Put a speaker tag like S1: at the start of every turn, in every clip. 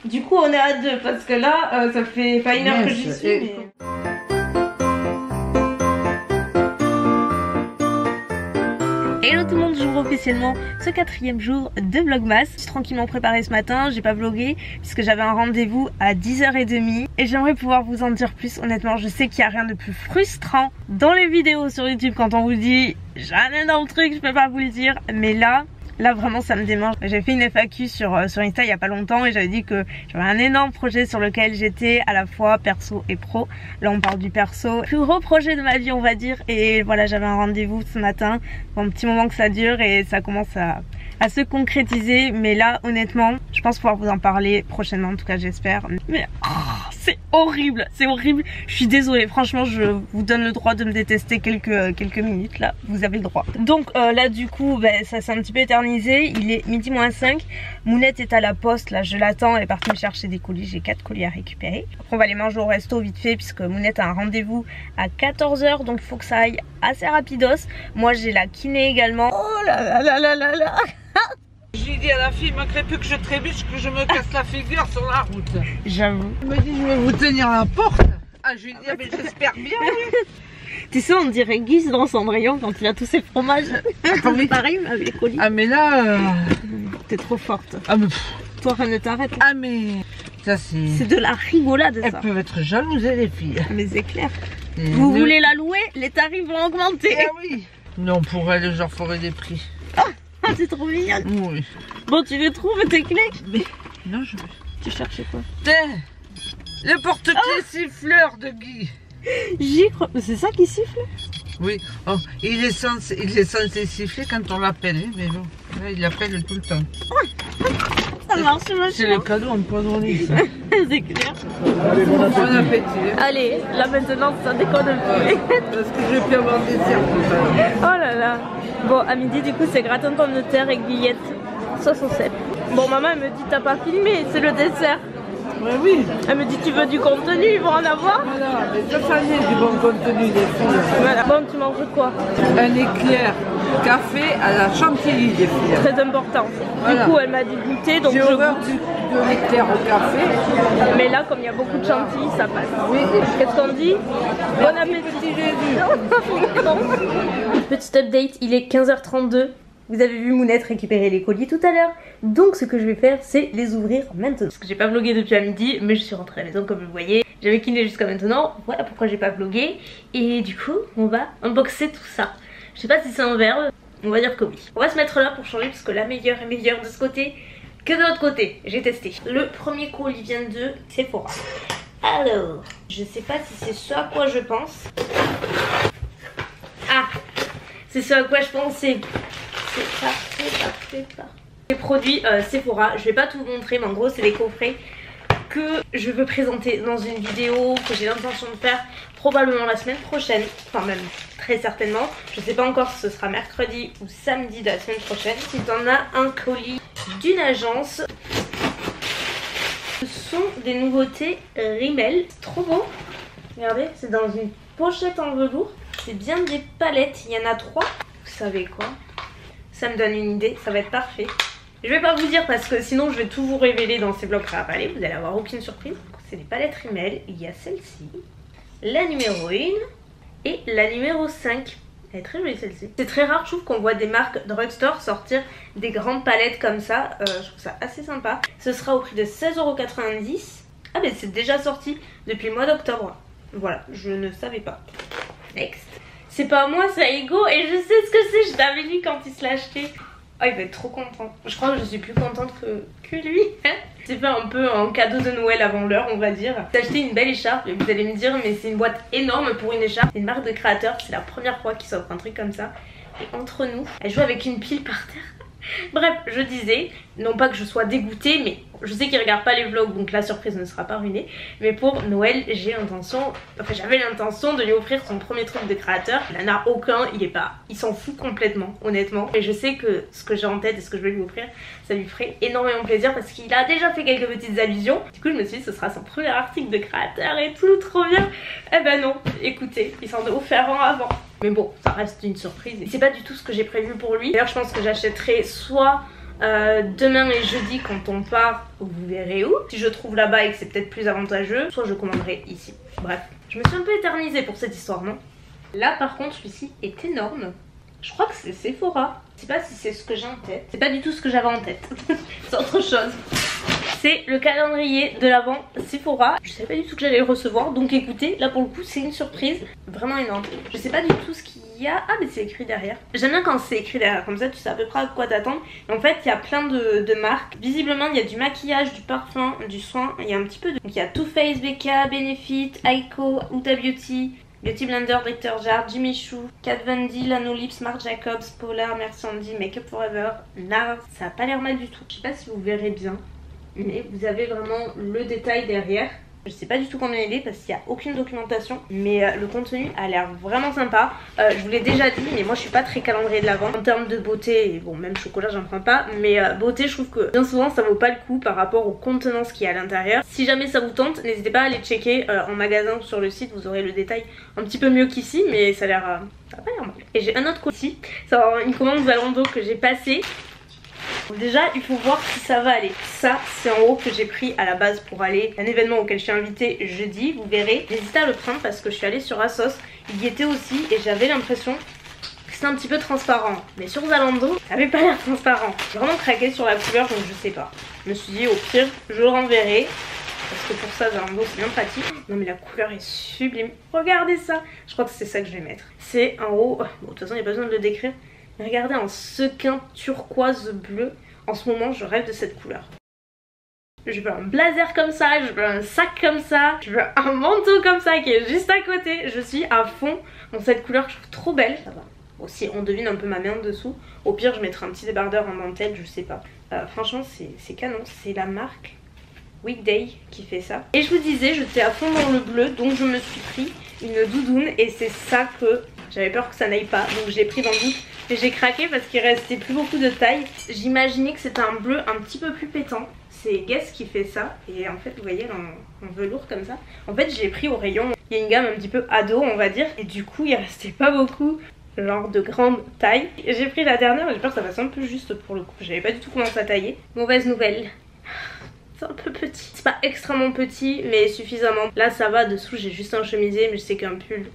S1: Du coup on est à 2 parce que là ça fait pas une heure que j'y suis mais... Hello tout le monde, j'ouvre officiellement ce 4e jour de Vlogmas. Je suis tranquillement préparée ce matin, j'ai pas vlogué puisque j'avais un rendez-vous à 10h30 et j'aimerais pouvoir vous en dire plus. Honnêtement, je sais qu'il n'y a rien de plus frustrant dans les vidéos sur YouTube quand on vous dit j'ai un énorme truc, je peux pas vous le dire, mais là vraiment ça me démange. J'ai fait une FAQ sur Insta il y a pas longtemps et j'avais dit que j'avais un énorme projet sur lequel j'étais à la fois perso et pro. Là on parle du perso, plus gros projet de ma vie on va dire, et voilà j'avais un rendez-vous ce matin, pour un petit moment que ça dure et ça commence à se concrétiser, mais là honnêtement je pense pouvoir vous en parler prochainement, en tout cas j'espère. Mais c'est horrible, c'est horrible, je suis désolée, franchement je vous donne le droit de me détester quelques minutes là, vous avez le droit. Donc là du coup ça s'est un petit peu éternisé, il est midi moins 5, Mounette est à la poste, là je l'attends, elle est partie me chercher des colis, j'ai 4 colis à récupérer. Après on va les manger au resto vite fait puisque Mounette a un rendez-vous à 14h, donc il faut que ça aille assez rapidos. Moi j'ai la kiné également. Oh là là là là là là.
S2: J'ai dit à la fille, il manquerait plus que je trébuche, que je me casse la figure sur la route.
S1: J'avoue.
S2: Elle me dit, je vais vous tenir la porte. Ah, je lui dis, ah, mais j'espère bien.
S1: Tu sais, on dirait Guise dans Cendrillon quand il a tous ses fromages.
S2: Ah, oui.
S1: Pareil avec les colis.
S2: Ah, mais là.
S1: T'es trop forte.
S2: Ah, mais.
S1: Toi, rien ne t'arrête.
S2: Ah, mais. Ça, c'est.
S1: C'est de la rigolade, ça.
S2: Elles peuvent être jalouses, les filles.
S1: Mais c'est clair. Vous voulez la louer, les tarifs vont augmenter.
S2: Ah, oui. Non, pour elle, genre, ferait des prix.
S1: Ah, c'est trop mignon.
S2: Oui.
S1: Bon, tu les trouves tes clés?
S2: Mais. Non, je.
S1: Tu cherchais quoi?
S2: Le porte-clés siffleur de Guy.
S1: J'y crois. C'est ça qui siffle?
S2: Oui. Oh, il est censé siffler quand on l'appelle, mais bon. Là, il appelle tout le temps.
S1: Ça marche,
S2: c'est le cadeau empoisonné, ça.
S1: C'est clair.
S2: Allez, bon appétit.
S1: Allez, là maintenant, ça déconne plus.
S2: Parce que je vais plus avoir des dessert tout à l'heure.
S1: Oh là là. Bon, à midi, du coup, c'est gratin de pommes de terre et grillettes sauce au sel. Bon, maman, elle me dit, t'as pas filmé, c'est le dessert.
S2: Ouais, oui.
S1: Elle me dit, tu veux du contenu, ils vont en avoir.
S2: Voilà, mais ça y est, du bon contenu, les filles.
S1: Voilà. Bon, tu manges quoi?
S2: Un éclair café à la chantilly, les filles.
S1: Très important.
S2: Voilà.
S1: Du coup, elle m'a dit goûter, donc
S2: j'ai
S1: je
S2: horreur
S1: goûte.
S2: de l'éclair au café.
S1: Mais là, comme il y a beaucoup de chantilly, ça passe.
S2: Oui.
S1: Qu'est-ce qu'on dit? Bon appétit. Petit update, il est 15h32. Vous avez vu Mounette récupérer les colis tout à l'heure. Donc ce que je vais faire, c'est les ouvrir maintenant. Parce que j'ai pas vlogué depuis à midi, mais je suis rentrée à la maison comme vous le voyez. J'avais kiné jusqu'à maintenant, voilà pourquoi j'ai pas vlogué. Et du coup, on va unboxer tout ça. Je sais pas si c'est un verbe, on va dire que oui. On va se mettre là pour changer parce que la meilleure est meilleure de ce côté que de l'autre côté. J'ai testé. Le premier colis vient de Sephora. Alors, je sais pas si c'est ce à quoi je pense. Ah, c'est ce à quoi je pensais. C'est parfait. Les produits Sephora, je vais pas tout vous montrer, mais en gros c'est des coffrets que je veux présenter dans une vidéo que j'ai l'intention de faire probablement la semaine prochaine, enfin même très certainement. Je sais pas encore si ce sera mercredi ou samedi de la semaine prochaine. Si t'en as un colis d'une agence, ce sont des nouveautés Rimmel, trop beau. Regardez, c'est dans une pochette en velours, c'est bien des palettes, il y en a 3. Vous savez quoi? Ça me donne une idée, ça va être parfait. Je vais pas vous dire parce que sinon je vais tout vous révéler dans ces vlogs préparés, vous allez avoir aucune surprise. C'est des palettes Rimmel, il y a celle-ci, la numéro 1 et la numéro 5. Elle est très jolie celle-ci. C'est très rare je trouve qu'on voit des marques drugstore sortir des grandes palettes comme ça, je trouve ça assez sympa. Ce sera au prix de 16,90 €. Ah mais c'est déjà sorti depuis le mois d'octobre. Voilà, je ne savais pas. Next. C'est pas moi, c'est Ego et je sais ce que c'est, je l'avais dit quand il se l'a acheté. Oh, il va être trop content. Je crois que je suis plus contente que lui. J'ai fait un peu un cadeau de Noël avant l'heure, on va dire. J'ai acheté une belle écharpe et vous allez me dire, mais c'est une boîte énorme pour une écharpe. C'est une marque de créateur, c'est la première fois qu'il s'offre un truc comme ça. Et entre nous, elle joue avec une pile par terre. Bref, je disais, non pas que je sois dégoûtée, mais je sais qu'il regarde pas les vlogs, donc la surprise ne sera pas ruinée. Mais pour Noël, j'avais l'intention de lui offrir son premier truc de créateur. Il en a aucun, il s'en fout complètement, honnêtement. Et je sais que ce que j'ai en tête et ce que je vais lui offrir, ça lui ferait énormément plaisir parce qu'il a déjà fait quelques petites allusions. Du coup, je me suis dit, ce sera son premier article de créateur et tout, trop bien. Eh ben non, écoutez, il s'en a offert un avant. Mais bon, ça reste une surprise. C'est pas du tout ce que j'ai prévu pour lui. D'ailleurs, je pense que j'achèterai soit Demain et jeudi quand on part, vous verrez où. Si je trouve là-bas et que c'est peut-être plus avantageux, soit je commanderai ici. Bref, je me suis un peu éternisée pour cette histoire, non? Là par contre, celui-ci est énorme. Je crois que c'est Sephora. Je sais pas si c'est ce que j'ai en tête. C'est pas du tout ce que j'avais en tête. C'est autre chose. C'est le calendrier de l'Avent Sephora. Je savais pas du tout que j'allais le recevoir. Donc écoutez, là pour le coup c'est une surprise vraiment énorme. Je sais pas du tout ce qu'il y a. Ah mais c'est écrit derrière. J'aime bien quand c'est écrit derrière. Comme ça tu sais à peu près à quoi t'attendre. En fait il y a plein de marques. Visiblement il y a du maquillage, du parfum, du soin. Il y a un petit peu de... Donc il y a Too Faced, BK, Benefit, Aiko, Huda Beauty, Beauty Blender, Dr. Jart, Jimmy Choo, Kat Von D, Lanolips, Marc Jacobs, Polar, Merci Andy, Make Up Forever, NARS. Ça a pas l'air mal du tout. Je sais pas si vous verrez bien. Mais vous avez vraiment le détail derrière. Je sais pas du tout combien il est parce qu'il n'y a aucune documentation. Mais le contenu a l'air vraiment sympa. Je vous l'ai déjà dit, mais moi je suis pas très calendrier de l'Avent. En termes de beauté, et bon même chocolat j'en prends pas. Mais beauté je trouve que bien souvent ça vaut pas le coup par rapport aux contenances qu'il y a à l'intérieur. Si jamais ça vous tente, n'hésitez pas à aller checker en magasin ou sur le site. Vous aurez le détail un petit peu mieux qu'ici. Mais ça a l'air... ça a pas l'air mal. Et j'ai un autre ici. C'est une commande Zalando que j'ai passée. Déjà il faut voir si ça va aller. Ça c'est en haut que j'ai pris à la base pour aller à un événement auquel je suis invitée jeudi. Vous verrez, n'hésitez à le prendre parce que je suis allée sur Asos. Il y était aussi et j'avais l'impression que c'était un petit peu transparent. Mais sur Zalando ça avait pas l'air transparent. J'ai vraiment craqué sur la couleur donc je sais pas. Je me suis dit au pire je le renverrai. Parce que pour ça Zalando c'est bien pratique. Non mais la couleur est sublime. Regardez ça. Je crois que c'est ça que je vais mettre. C'est en haut. Bon de toute façon il n'y a pas besoin de le décrire. Regardez en sequin turquoise bleu. En ce moment je rêve de cette couleur. Je veux un blazer comme ça, je veux un sac comme ça, je veux un manteau comme ça qui est juste à côté. Je suis à fond dans cette couleur que je trouve trop belle. Ça va. Aussi on devine un peu ma main en dessous. Au pire je mettrai un petit débardeur en dentelle, je sais pas. Franchement c'est canon. C'est la marque Weekday qui fait ça. Et je vous disais j'étais à fond dans le bleu donc je me suis pris une doudoune. Et c'est ça que j'avais peur que ça n'aille pas. Donc j'ai pris dans le doute. Et j'ai craqué parce qu'il restait plus beaucoup de taille. J'imaginais que c'était un bleu un petit peu plus pétant. C'est Guess qui fait ça. Et en fait vous voyez en velours comme ça. En fait j'ai pris au rayon. Il y a une gamme un petit peu ado on va dire. Et du coup il restait pas beaucoup. Genre de grande taille. J'ai pris la dernière. J'ai peur que ça fasse un peu juste pour le coup. J'avais pas du tout commencé à tailler. Mauvaise nouvelle. C'est un peu petit. C'est pas extrêmement petit mais suffisamment. Là ça va. Dessous j'ai juste un chemisier. Mais je sais qu'un pull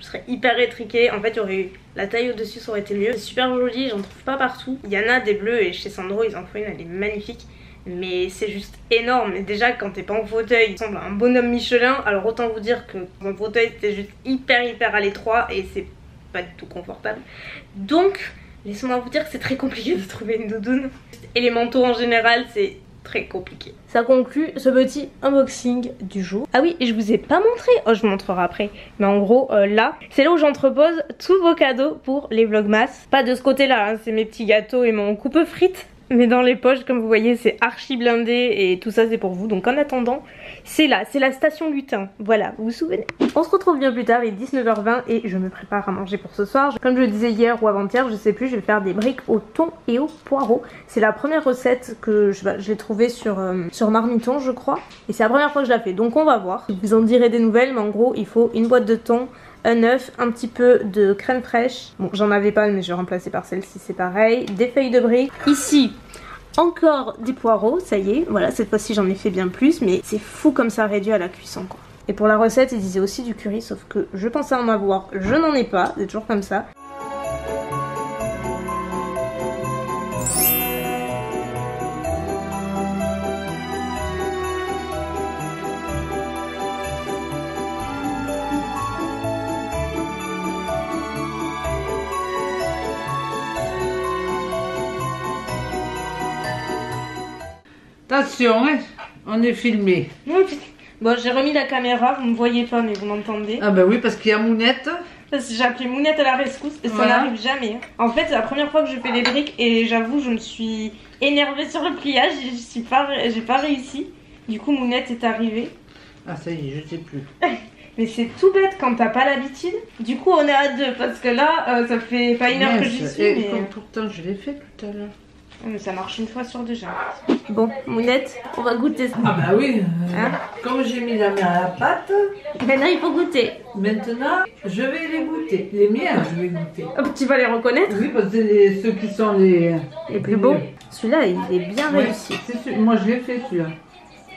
S1: je serais hyper étriquée. En fait il y aurait eu la taille au dessus, ça aurait été mieux. C'est super joli, j'en trouve pas partout. Il y en a des bleus et chez Sandro ils en font une, elle est magnifique. Mais c'est juste énorme. Et déjà quand t'es pas en fauteuil, il ressemble à un bonhomme Michelin. Alors autant vous dire que en fauteuil c'était juste hyper à l'étroit. Et c'est pas du tout confortable. Donc laissez-moi vous dire que c'est très compliqué de trouver une doudoune. Et les manteaux en général c'est très compliqué. Ça conclut ce petit unboxing du jour. Ah oui, et je vous ai pas montré. Oh, je vous montrerai après. Mais en gros, là, c'est là où j'entrepose tous vos cadeaux pour les vlogmas. Pas de ce côté-là, hein, c'est mes petits gâteaux et mon coupe frites. Mais dans les poches, comme vous voyez, c'est archi blindé et tout ça c'est pour vous. Donc en attendant, c'est là, c'est la station lutin. Voilà, vous vous souvenez. On se retrouve bien plus tard, il est 19h20 et je me prépare à manger pour ce soir. Comme je le disais hier ou avant-hier, je sais plus, je vais faire des briques au thon et au poireau. C'est la première recette que j'ai trouvée sur Marmiton, je crois. Et c'est la première fois que je la fais, donc on va voir. Je vous en dirai des nouvelles, mais en gros, il faut une boîte de thon, un œuf, un petit peu de crème fraîche. Bon, j'en avais pas, mais je vais remplacer par celle-ci, c'est pareil. Des feuilles de briques. Ici, encore des poireaux, ça y est. Voilà, cette fois-ci, j'en ai fait bien plus, mais c'est fou comme ça réduit à la cuisson, quoi. Et pour la recette, il disait aussi du curry, sauf que je pensais en avoir. Je n'en ai pas, c'est toujours comme ça.
S2: Attention, hein, on est filmé.
S1: Bon, j'ai remis la caméra, vous me voyez pas mais vous m'entendez.
S2: Ah bah oui, parce qu'il y a Mounette.
S1: Parce que j'ai appelé Mounette à la rescousse et ça n'arrive jamais. En fait c'est la première fois que je fais des briques et j'avoue je me suis énervée sur le pliage, j'ai pas réussi. Du coup Mounette est arrivée.
S2: Ah ça y est, je sais plus.
S1: Mais c'est tout bête quand t'as pas l'habitude. Du coup on est à deux parce que là ça fait pas une heure que j'y suis. Mais...
S2: pourtant je l'ai fait tout à l'heure.
S1: Mais ça marche une fois sur deux, j'ai l'impression. Bon, Mounette, on va goûter ça.
S2: Ah bah oui,
S1: hein,
S2: comme j'ai mis la main à la pâte.
S1: Maintenant il faut goûter.
S2: Maintenant, je vais les goûter. Les miens, je vais goûter.
S1: Oh, tu vas les reconnaître?
S2: Oui, parce que c'est ceux qui sont les
S1: plus beaux. Celui-là, il est bien
S2: Ouais,
S1: réussi.
S2: moi je l'ai fait celui-là.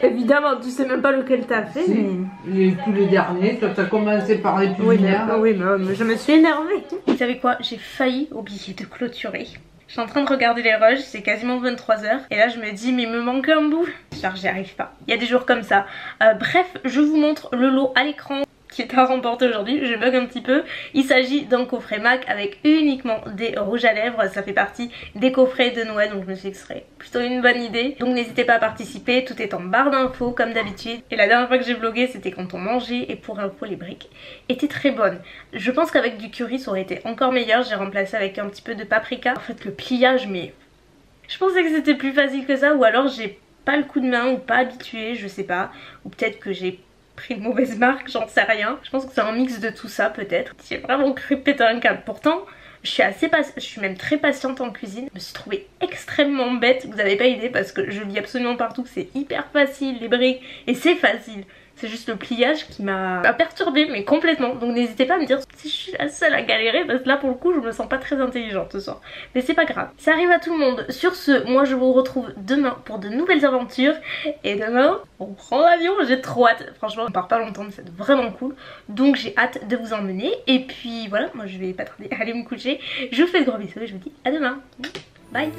S1: Évidemment, tu sais même pas lequel t'as fait.
S2: Si,
S1: Mais...
S2: tous les derniers, toi t'as commencé par les plus mignons.
S1: Oui, mais je me suis énervée. Vous savez quoi? J'ai failli oublier de clôturer. Je suis en train de regarder les rushs, c'est quasiment 23 h. Et là je me dis mais il me manque un bout. Genre j'y arrive pas. Il y a des jours comme ça. Bref, je vous montre le lot à l'écran qui est à remporter aujourd'hui. Je bug un petit peu. Il s'agit d'un coffret MAC avec uniquement des rouges à lèvres. Ça fait partie des coffrets de Noël, donc je me suis dit que ce serait plutôt une bonne idée. Donc n'hésitez pas à participer, tout est en barre d'infos comme d'habitude. Et la dernière fois que j'ai vlogué c'était quand on mangeait, et pour info les briques étaient très bonnes. Je pense qu'avec du curry ça aurait été encore meilleur. J'ai remplacé avec un petit peu de paprika. En fait le pliage, mais je pensais que c'était plus facile que ça, ou alors j'ai pas le coup de main ou pas habitué, je sais pas. Ou peut-être que j'ai pris une mauvaise marque, j'en sais rien. Je pense que c'est un mix de tout ça peut-être. J'ai vraiment cru péter un câble. Pourtant je suis même très patiente en cuisine. Je me suis trouvée extrêmement bête, vous avez pas idée, parce que je lis absolument partout que c'est hyper facile les briques, et c'est facile. C'est juste le pliage qui m'a perturbée, mais complètement. Donc n'hésitez pas à me dire si je suis la seule à galérer, parce que là pour le coup je me sens pas très intelligente ce soir. Mais c'est pas grave, ça arrive à tout le monde. Sur ce, moi je vous retrouve demain pour de nouvelles aventures. Et demain, on prend l'avion, j'ai trop hâte. Franchement on part pas longtemps mais c'est vraiment cool. Donc j'ai hâte de vous emmener. Et puis voilà, moi je vais pas tarder à aller me coucher. Je vous fais de gros bisous et je vous dis à demain. Bye.